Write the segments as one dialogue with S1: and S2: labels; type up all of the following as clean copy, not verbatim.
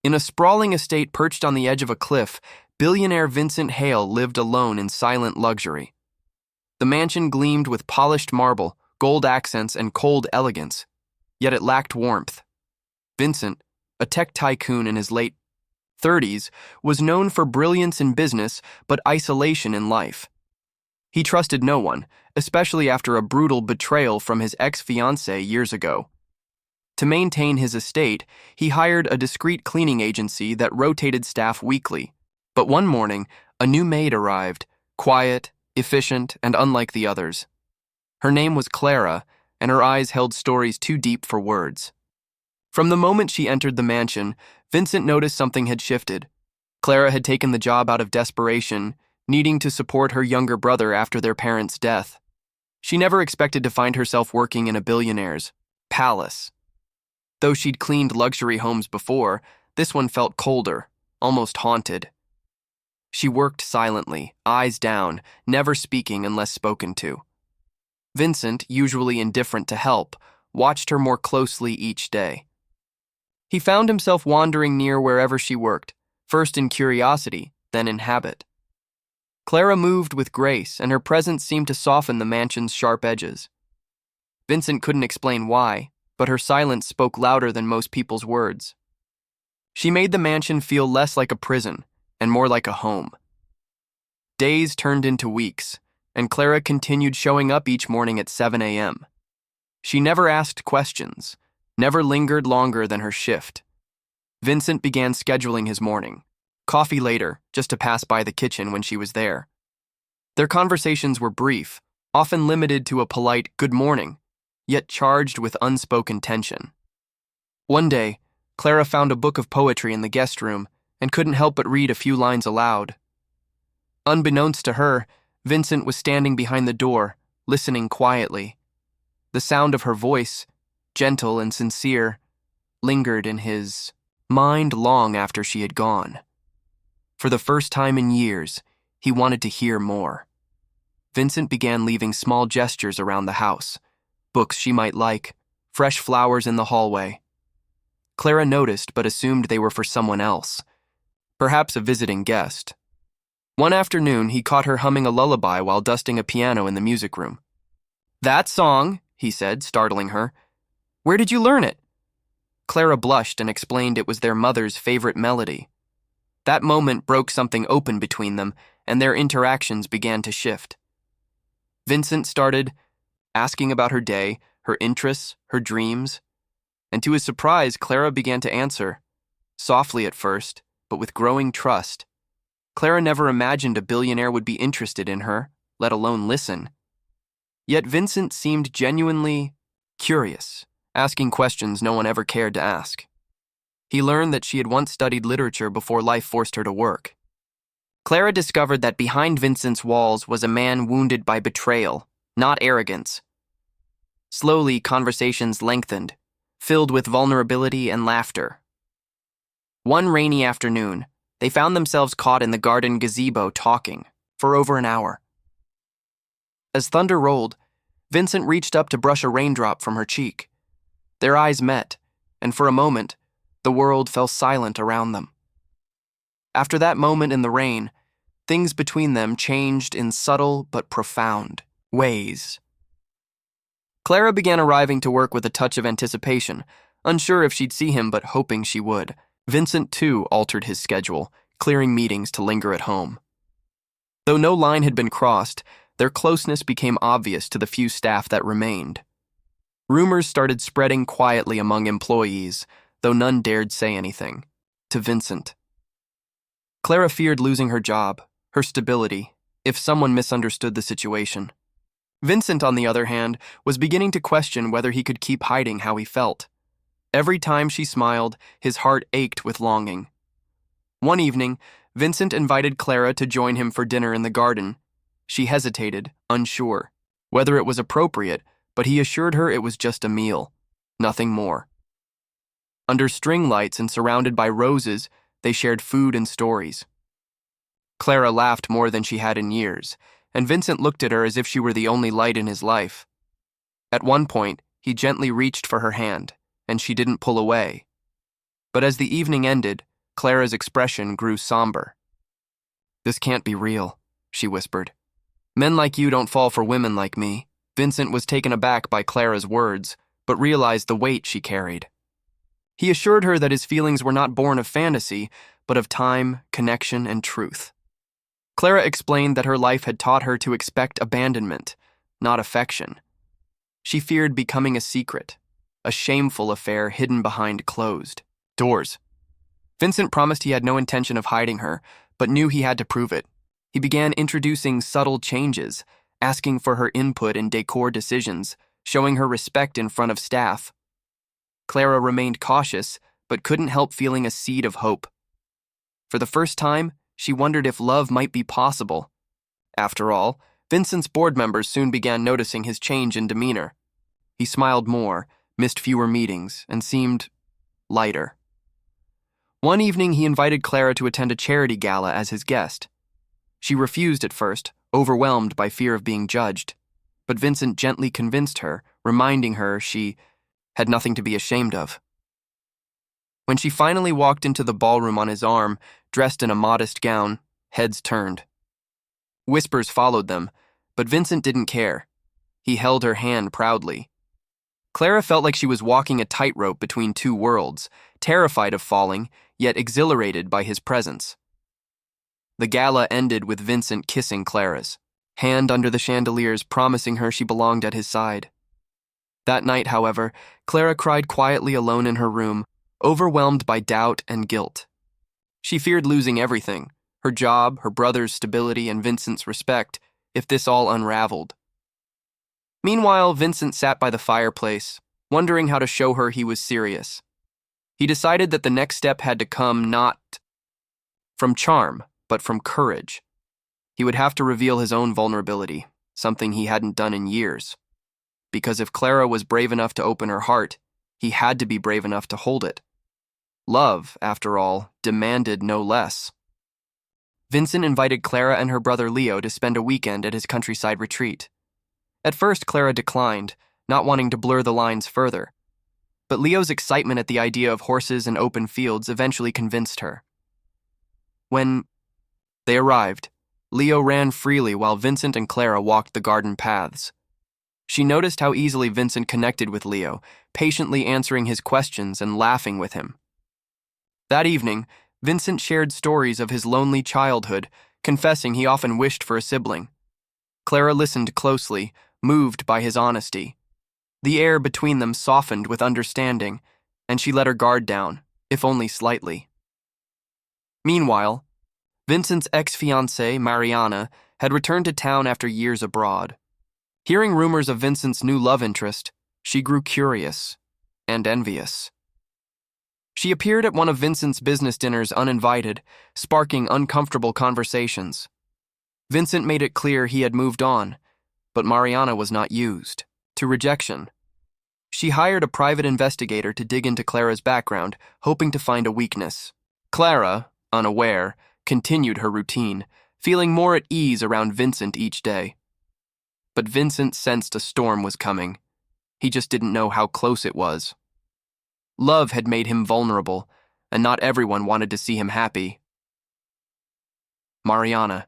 S1: In a sprawling estate perched on the edge of a cliff, billionaire Vincent Hale lived alone in silent luxury. The mansion gleamed with polished marble, gold accents, and cold elegance, yet it lacked warmth. Vincent, a tech tycoon in his late 30s, was known for brilliance in business but isolation in life. He trusted no one, especially after a brutal betrayal from his ex-fiancée years ago. To maintain his estate, he hired a discreet cleaning agency that rotated staff weekly. But one morning, a new maid arrived, quiet, efficient, and unlike the others. Her name was Clara, and her eyes held stories too deep for words. From the moment she entered the mansion, Vincent noticed something had shifted. Clara had taken the job out of desperation, needing to support her younger brother after their parents' death. She never expected to find herself working in a billionaire's palace. Though she'd cleaned luxury homes before, this one felt colder, almost haunted. She worked silently, eyes down, never speaking unless spoken to. Vincent, usually indifferent to help, watched her more closely each day. He found himself wandering near wherever she worked, first in curiosity, then in habit. Clara moved with grace, and her presence seemed to soften the mansion's sharp edges. Vincent couldn't explain why, but her silence spoke louder than most people's words. She made the mansion feel less like a prison and more like a home. Days turned into weeks, and Clara continued showing up each morning at 7 a.m. She never asked questions, never lingered longer than her shift. Vincent began scheduling his morning. Coffee later, just to pass by the kitchen when she was there. Their conversations were brief, often limited to a polite good morning, yet charged with unspoken tension. One day, Clara found a book of poetry in the guest room and couldn't help but read a few lines aloud. Unbeknownst to her, Vincent was standing behind the door, listening quietly. The sound of her voice, gentle and sincere, lingered in his mind long after she had gone. For the first time in years, he wanted to hear more. Vincent began leaving small gestures around the house, books she might like, fresh flowers in the hallway. Clara noticed but assumed they were for someone else, perhaps a visiting guest. One afternoon, he caught her humming a lullaby while dusting a piano in the music room. "That song," he said, startling her. "Where did you learn it?" Clara blushed and explained it was their mother's favorite melody. That moment broke something open between them, and their interactions began to shift. Vincent started asking about her day, her interests, her dreams, and to his surprise, Clara began to answer, softly at first, but with growing trust. Clara never imagined a billionaire would be interested in her, let alone listen. Yet Vincent seemed genuinely curious, asking questions no one ever cared to ask. He learned that she had once studied literature before life forced her to work. Clara discovered that behind Vincent's walls was a man wounded by betrayal, not arrogance. Slowly, conversations lengthened, filled with vulnerability and laughter. One rainy afternoon, they found themselves caught in the garden gazebo talking for over an hour. As thunder rolled, Vincent reached up to brush a raindrop from her cheek. Their eyes met, and for a moment, the world fell silent around them. After that moment in the rain, things between them changed in subtle but profound ways. Clara began arriving to work with a touch of anticipation, unsure if she'd see him but hoping she would. Vincent, too, altered his schedule, clearing meetings to linger at home. Though no line had been crossed, their closeness became obvious to the few staff that remained. Rumors started spreading quietly among employees, though none dared say anything, to Vincent. Clara feared losing her job, her stability, if someone misunderstood the situation. Vincent, on the other hand, was beginning to question whether he could keep hiding how he felt. Every time she smiled, his heart ached with longing. One evening, Vincent invited Clara to join him for dinner in the garden. She hesitated, unsure whether it was appropriate, but he assured her it was just a meal, nothing more. Under string lights and surrounded by roses, they shared food and stories. Clara laughed more than she had in years, and Vincent looked at her as if she were the only light in his life. At one point, he gently reached for her hand, and she didn't pull away. But as the evening ended, Clara's expression grew somber. "This can't be real," she whispered. "Men like you don't fall for women like me." Vincent was taken aback by Clara's words, but realized the weight she carried. He assured her that his feelings were not born of fantasy, but of time, connection, and truth. Clara explained that her life had taught her to expect abandonment, not affection. She feared becoming a secret, a shameful affair hidden behind closed doors. Vincent promised he had no intention of hiding her, but knew he had to prove it. He began introducing subtle changes, asking for her input in decor decisions, showing her respect in front of staff. Clara remained cautious, but couldn't help feeling a seed of hope. For the first time, she wondered if love might be possible. After all, Vincent's board members soon began noticing his change in demeanor. He smiled more, missed fewer meetings, and seemed lighter. One evening, he invited Clara to attend a charity gala as his guest. She refused at first, overwhelmed by fear of being judged. But Vincent gently convinced her, reminding her she had nothing to be ashamed of. When she finally walked into the ballroom on his arm, dressed in a modest gown, heads turned. Whispers followed them, but Vincent didn't care. He held her hand proudly. Clara felt like she was walking a tightrope between two worlds, terrified of falling, yet exhilarated by his presence. The gala ended with Vincent kissing Clara's hand under the chandeliers, promising her she belonged at his side. That night, however, Clara cried quietly alone in her room, overwhelmed by doubt and guilt. She feared losing everything, her job, her brother's stability, and Vincent's respect, if this all unraveled. Meanwhile, Vincent sat by the fireplace, wondering how to show her he was serious. He decided that the next step had to come not from charm, but from courage. He would have to reveal his own vulnerability, something he hadn't done in years. Because if Clara was brave enough to open her heart, he had to be brave enough to hold it. Love, after all, demanded no less. Vincent invited Clara and her brother Leo to spend a weekend at his countryside retreat. At first, Clara declined, not wanting to blur the lines further. But Leo's excitement at the idea of horses and open fields eventually convinced her. When they arrived, Leo ran freely while Vincent and Clara walked the garden paths. She noticed how easily Vincent connected with Leo, patiently answering his questions and laughing with him. That evening, Vincent shared stories of his lonely childhood, confessing he often wished for a sibling. Clara listened closely, moved by his honesty. The air between them softened with understanding, and she let her guard down, if only slightly. Meanwhile, Vincent's ex-fiancée, Mariana, had returned to town after years abroad. Hearing rumors of Vincent's new love interest, she grew curious and envious. She appeared at one of Vincent's business dinners uninvited, sparking uncomfortable conversations. Vincent made it clear he had moved on, but Mariana was not used to rejection. She hired a private investigator to dig into Clara's background, hoping to find a weakness. Clara, unaware, continued her routine, feeling more at ease around Vincent each day. But Vincent sensed a storm was coming. He just didn't know how close it was. Love had made him vulnerable, and not everyone wanted to see him happy. Mariana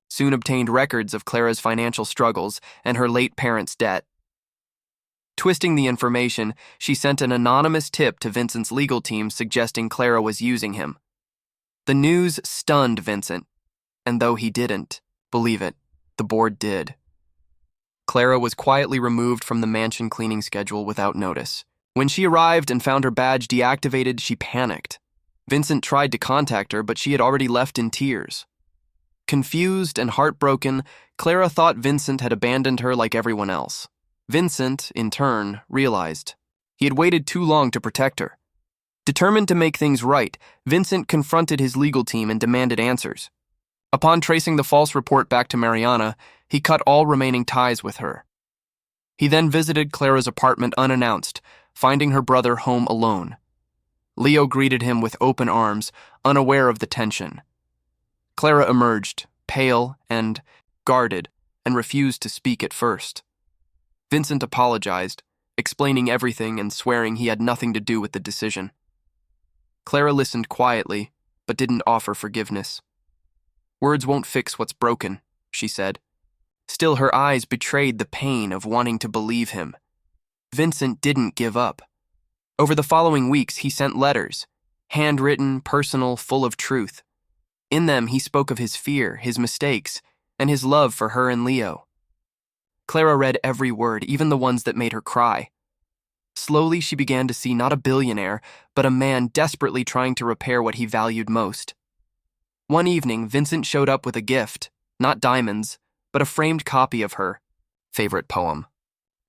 S1: soon obtained records of Clara's financial struggles and her late parents' debt. Twisting the information, she sent an anonymous tip to Vincent's legal team suggesting Clara was using him. The news stunned Vincent, and though he didn't believe it, the board did. Clara was quietly removed from the mansion cleaning schedule without notice. When she arrived and found her badge deactivated, she panicked. Vincent tried to contact her, but she had already left in tears. Confused and heartbroken, Clara thought Vincent had abandoned her like everyone else. Vincent, in turn, realized he had waited too long to protect her. Determined to make things right, Vincent confronted his legal team and demanded answers. Upon tracing the false report back to Mariana, he cut all remaining ties with her. He then visited Clara's apartment unannounced, finding her brother home alone. Leo greeted him with open arms, unaware of the tension. Clara emerged, pale and guarded, and refused to speak at first. Vincent apologized, explaining everything and swearing he had nothing to do with the decision. Clara listened quietly, but didn't offer forgiveness. "Words won't fix what's broken," she said. Still, her eyes betrayed the pain of wanting to believe him. Vincent didn't give up. Over the following weeks, he sent letters, handwritten, personal, full of truth. In them, he spoke of his fear, his mistakes, and his love for her and Leo. Clara read every word, even the ones that made her cry. Slowly, she began to see not a billionaire, but a man desperately trying to repair what he valued most. One evening, Vincent showed up with a gift, not diamonds, but a framed copy of her favorite poem.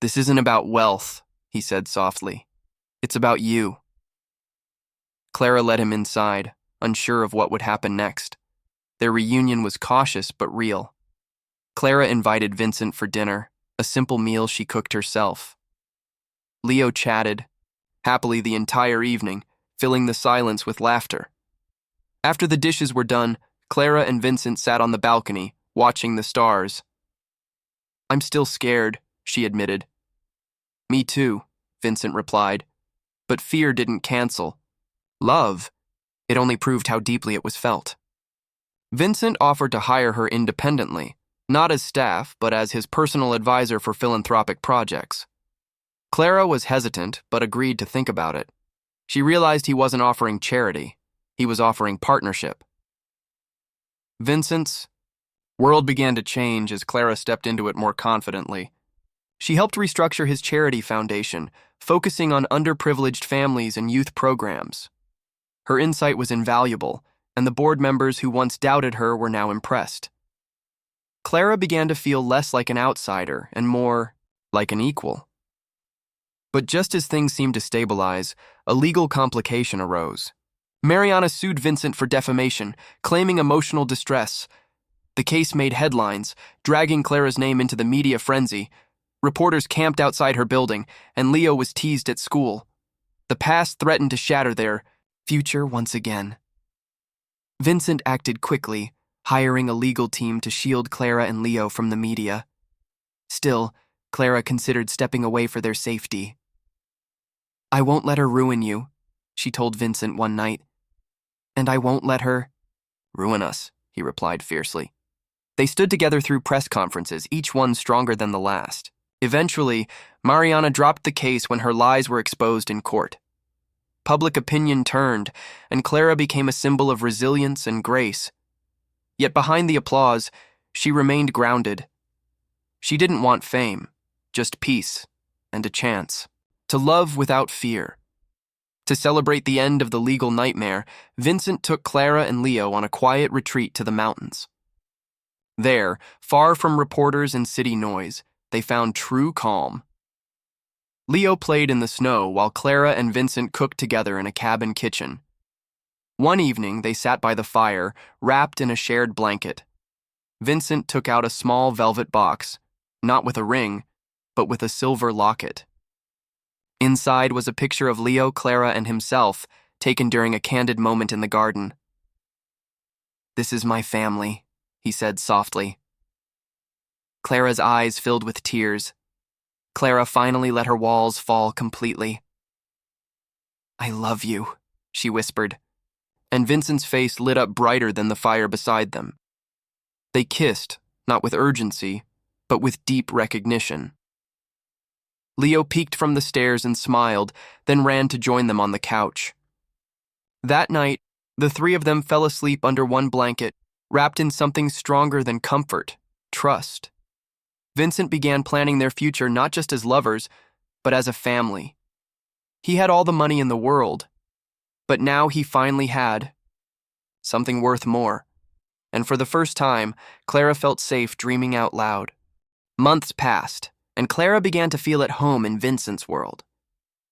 S1: "This isn't about wealth," he said softly. "It's about you." Clara led him inside, unsure of what would happen next. Their reunion was cautious but real. Clara invited Vincent for dinner, a simple meal she cooked herself. Leo chatted, happily the entire evening, filling the silence with laughter. After the dishes were done, Clara and Vincent sat on the balcony, watching the stars. "I'm still scared," she admitted. "Me too," Vincent replied. But fear didn't cancel love. It only proved how deeply it was felt. Vincent offered to hire her independently, not as staff, but as his personal advisor for philanthropic projects. Clara was hesitant, but agreed to think about it. She realized he wasn't offering charity. He was offering partnership. Vincent's world began to change as Clara stepped into it more confidently. She helped restructure his charity foundation, focusing on underprivileged families and youth programs. Her insight was invaluable, and the board members who once doubted her were now impressed. Clara began to feel less like an outsider and more like an equal. But just as things seemed to stabilize, a legal complication arose. Mariana sued Vincent for defamation, claiming emotional distress. The case made headlines, dragging Clara's name into the media frenzy. Reporters camped outside her building, and Leo was teased at school. The past threatened to shatter their future once again. Vincent acted quickly, hiring a legal team to shield Clara and Leo from the media. Still, Clara considered stepping away for their safety. "I won't let her ruin you," she told Vincent one night. "And I won't let her ruin us," he replied fiercely. They stood together through press conferences, each one stronger than the last. Eventually, Mariana dropped the case when her lies were exposed in court. Public opinion turned, and Clara became a symbol of resilience and grace. Yet behind the applause, she remained grounded. She didn't want fame, just peace and a chance to love without fear. To celebrate the end of the legal nightmare, Vincent took Clara and Leo on a quiet retreat to the mountains. There, far from reporters and city noise, they found true calm. Leo played in the snow while Clara and Vincent cooked together in a cabin kitchen. One evening, they sat by the fire, wrapped in a shared blanket. Vincent took out a small velvet box, not with a ring, but with a silver locket. Inside was a picture of Leo, Clara, and himself, taken during a candid moment in the garden. "This is my family," he said softly. Clara's eyes filled with tears. Clara finally let her walls fall completely. "I love you," she whispered, and Vincent's face lit up brighter than the fire beside them. They kissed, not with urgency, but with deep recognition. Leo peeked from the stairs and smiled, then ran to join them on the couch. That night, the three of them fell asleep under one blanket, wrapped in something stronger than comfort, trust. Vincent began planning their future not just as lovers, but as a family. He had all the money in the world, but now he finally had something worth more. And for the first time, Clara felt safe dreaming out loud. Months passed, and Clara began to feel at home in Vincent's world.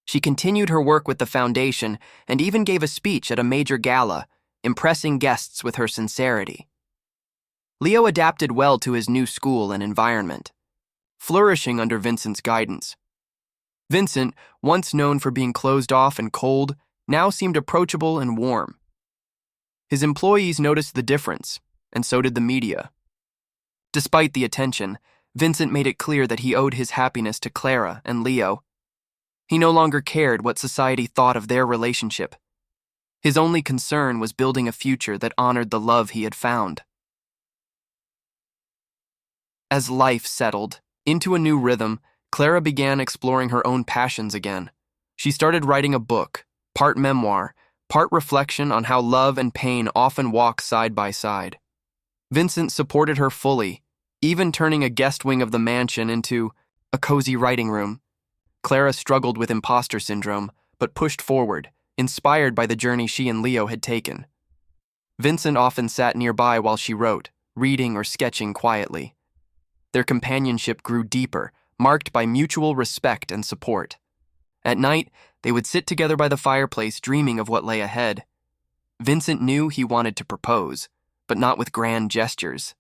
S1: She continued her work with the foundation and even gave a speech at a major gala, impressing guests with her sincerity. Leo adapted well to his new school and environment, flourishing under Vincent's guidance. Vincent, once known for being closed off and cold, now seemed approachable and warm. His employees noticed the difference, and so did the media. Despite the attention, Vincent made it clear that he owed his happiness to Clara and Leo. He no longer cared what society thought of their relationship. His only concern was building a future that honored the love he had found. As life settled into a new rhythm, Clara began exploring her own passions again. She started writing a book, part memoir, part reflection on how love and pain often walk side by side. Vincent supported her fully, even turning a guest wing of the mansion into a cozy writing room. Clara struggled with imposter syndrome, but pushed forward, inspired by the journey she and Leo had taken. Vincent often sat nearby while she wrote, reading or sketching quietly. Their companionship grew deeper, marked by mutual respect and support. At night, they would sit together by the fireplace dreaming of what lay ahead. Vincent knew he wanted to propose, but not with grand gestures.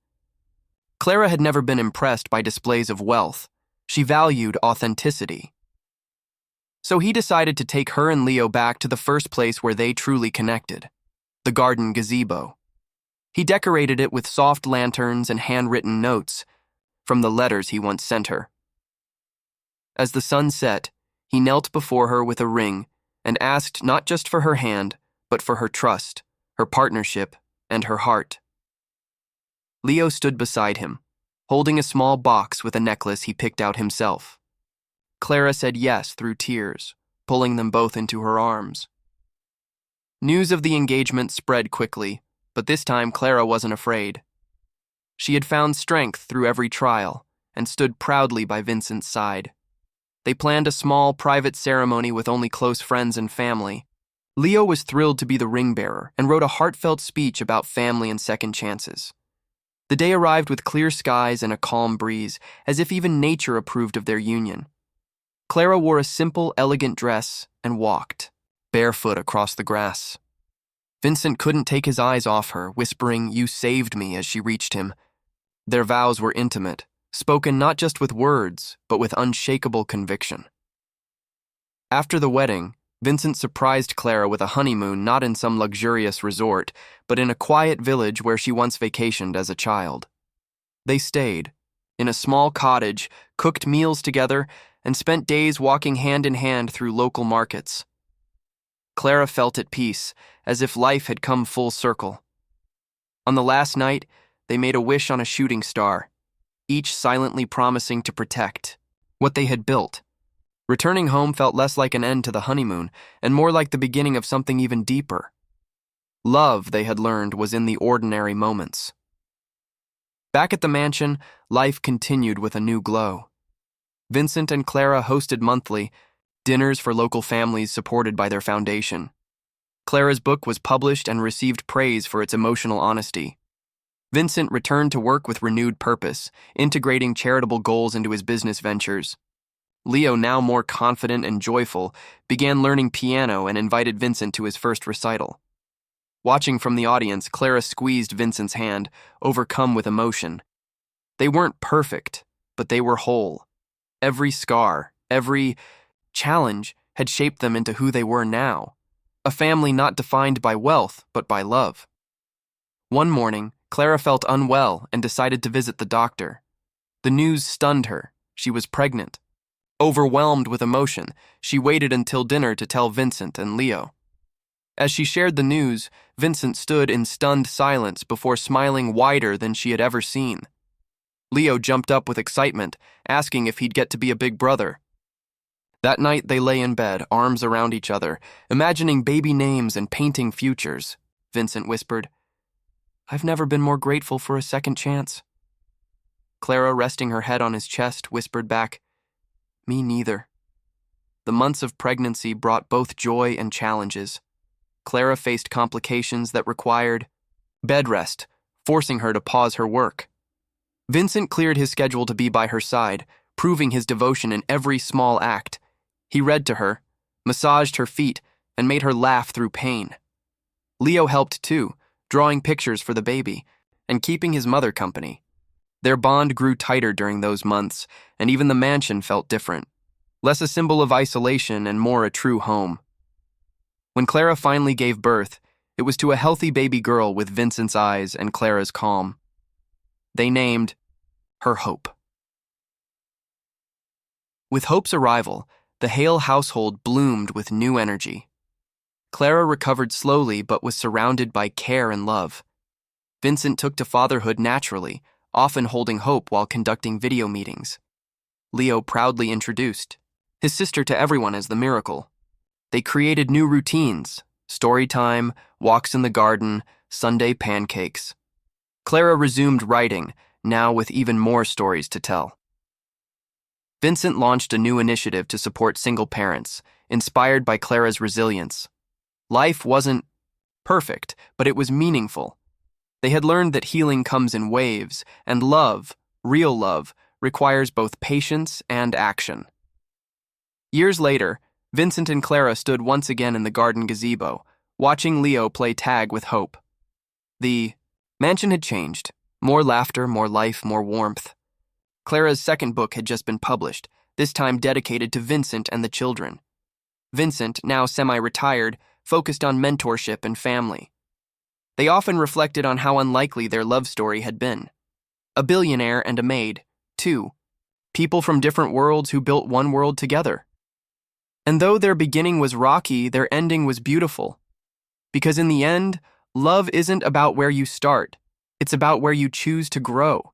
S1: Clara had never been impressed by displays of wealth. She valued authenticity. So he decided to take her and Leo back to the first place where they truly connected, the garden gazebo. He decorated it with soft lanterns and handwritten notes from the letters he once sent her. As the sun set, he knelt before her with a ring and asked not just for her hand, but for her trust, her partnership, and her heart. Leo stood beside him, holding a small box with a necklace he picked out himself. Clara said yes through tears, pulling them both into her arms. News of the engagement spread quickly, but this time Clara wasn't afraid. She had found strength through every trial and stood proudly by Vincent's side. They planned a small, private ceremony with only close friends and family. Leo was thrilled to be the ring bearer and wrote a heartfelt speech about family and second chances. The day arrived with clear skies and a calm breeze, as if even nature approved of their union. Clara wore a simple, elegant dress and walked, barefoot across the grass. Vincent couldn't take his eyes off her, whispering, "You saved me," as she reached him. Their vows were intimate, spoken not just with words, but with unshakable conviction. After the wedding, Vincent surprised Clara with a honeymoon not in some luxurious resort, but in a quiet village where she once vacationed as a child. They stayed in a small cottage, cooked meals together, and spent days walking hand in hand through local markets. Clara felt at peace, as if life had come full circle. On the last night, they made a wish on a shooting star, each silently promising to protect what they had built. Returning home felt less like an end to the honeymoon, and more like the beginning of something even deeper. Love, they had learned, was in the ordinary moments. Back at the mansion, life continued with a new glow. Vincent and Clara hosted monthly dinners for local families supported by their foundation. Clara's book was published and received praise for its emotional honesty. Vincent returned to work with renewed purpose, integrating charitable goals into his business ventures. Leo, now more confident and joyful, began learning piano and invited Vincent to his first recital. Watching from the audience, Clara squeezed Vincent's hand, overcome with emotion. They weren't perfect, but they were whole. Every scar, every challenge had shaped them into who they were now. A family not defined by wealth, but by love. One morning, Clara felt unwell and decided to visit the doctor. The news stunned her. She was pregnant. Overwhelmed with emotion, she waited until dinner to tell Vincent and Leo. As she shared the news, Vincent stood in stunned silence before smiling wider than she had ever seen. Leo jumped up with excitement, asking if he'd get to be a big brother. That night they lay in bed, arms around each other, imagining baby names and painting futures. Vincent whispered, "I've never been more grateful for a second chance." Clara, resting her head on his chest, whispered back, "Me neither." The months of pregnancy brought both joy and challenges. Clara faced complications that required bed rest, forcing her to pause her work. Vincent cleared his schedule to be by her side, proving his devotion in every small act. He read to her, massaged her feet, and made her laugh through pain. Leo helped too, drawing pictures for the baby and keeping his mother company. Their bond grew tighter during those months, and even the mansion felt different, less a symbol of isolation and more a true home. When Clara finally gave birth, it was to a healthy baby girl with Vincent's eyes and Clara's calm. They named her Hope. With Hope's arrival, the Hale household bloomed with new energy. Clara recovered slowly but was surrounded by care and love. Vincent took to fatherhood naturally, often holding hope while conducting video meetings. Leo proudly introduced his sister to everyone as the miracle. They created new routines: story time, walks in the garden, Sunday pancakes. Clara resumed writing, now with even more stories to tell. Vincent launched a new initiative to support single parents, inspired by Clara's resilience. Life wasn't perfect, but it was meaningful. They had learned that healing comes in waves, and love, real love, requires both patience and action. Years later, Vincent and Clara stood once again in the garden gazebo, watching Leo play tag with Hope. The mansion had changed. More laughter, more life, more warmth. Clara's second book had just been published, this time dedicated to Vincent and the children. Vincent, now semi-retired, focused on mentorship and family. They often reflected on how unlikely their love story had been. A billionaire and a maid, two. People from different worlds who built one world together. And though their beginning was rocky, their ending was beautiful. Because in the end, love isn't about where you start, it's about where you choose to grow.